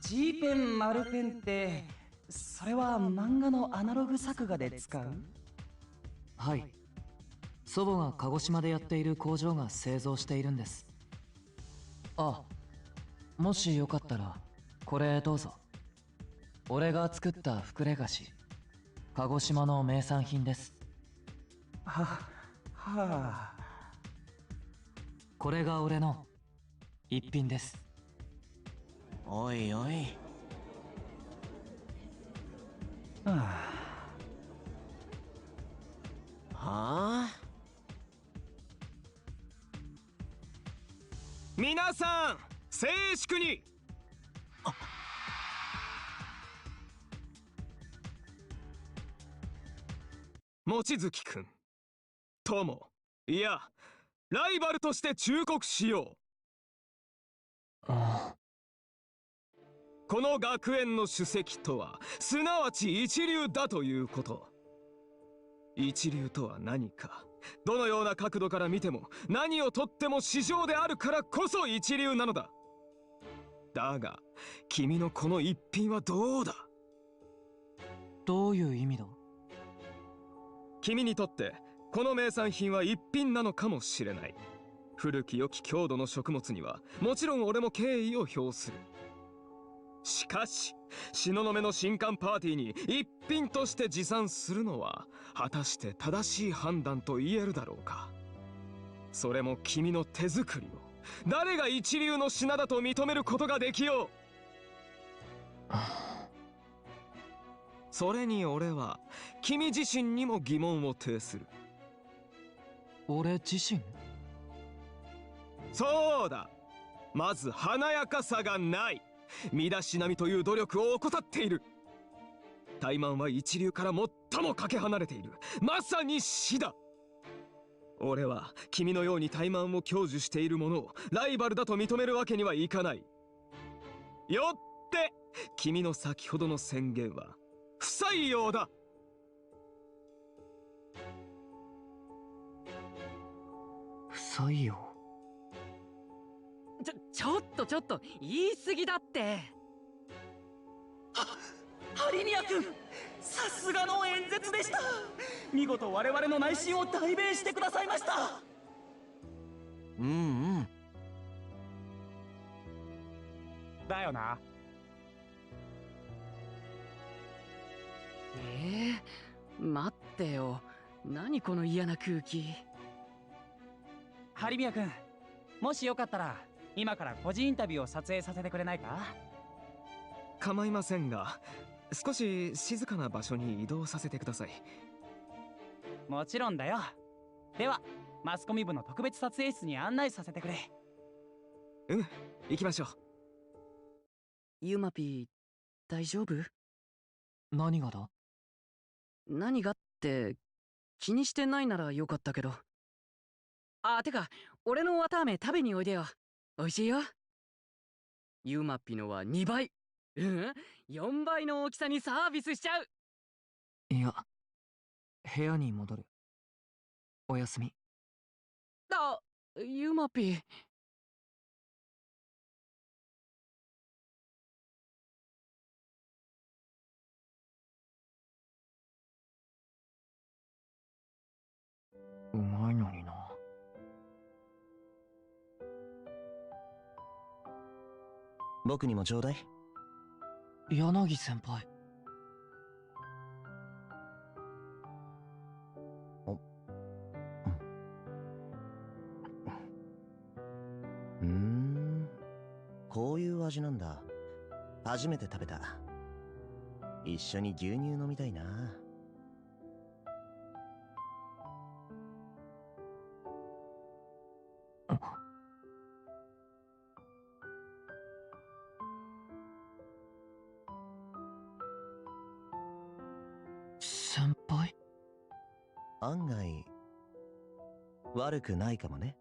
G ペン、丸ペンって、それは漫画のアナログ作画で使う？はい。祖母が鹿児島でやっている工場が製造しているんです。あ、もしよかったらこれどうぞ。俺が作った膨れ菓子、鹿児島の名産品です。はあ。これが俺の一品です。おいおい。はあ。皆さん静粛に。望月君、友、いやライバルとして忠告しよう。この学園の主席とはすなわち一流だということ。一流とは何か、どのような角度から見ても何をとっても至上であるからこそ一流なのだ。だが君のこの一品はどうだ？どういう意味だ？君にとってこの名産品は一品なのかもしれない。古き良き郷土の食物にはもちろん俺も敬意を表する。しかし東雲の新歓パーティーに一品として持参するのは果たして正しい判断と言えるだろうか。それも君の手作りを誰が一流の品だと認めることができよう。それに俺は君自身にも疑問を呈する。俺自身？そうだ、まず華やかさがない。身だしなみという努力を怠っている。怠慢は一流から最もかけ離れている、まさに死だ。俺は君のように怠慢を享受している者をライバルだと認めるわけにはいかない。よって君の先ほどの宣言は不採用だ。不採用？ちょっと言い過ぎだって。ハリニア君、さすがの演説でした。見事我々の内心を代弁してくださいました。だよな。待ってよ、何この嫌な空気。ハリミヤ君、もしよかったら今から個人インタビューを撮影させてくれないか？構いませんが、少し静かな場所に移動させてください。もちろんだよ。ではマスコミ部の特別撮影室に案内させてくれ。行きましょう。ユマピー、大丈夫？何がだ？何がって気にしてないならよかったけど。てか俺の綿あめ食べにおいでよ。おいしいよ。ユマピのは2倍、4倍の大きさにサービスしちゃう。いや、部屋に戻る。おやすみ。ユマピ。うまいのにな。僕にもちょうだい。柳先輩。こういう味なんだ。初めて食べた。一緒に牛乳飲みたいな。先輩？案外悪くないかもね。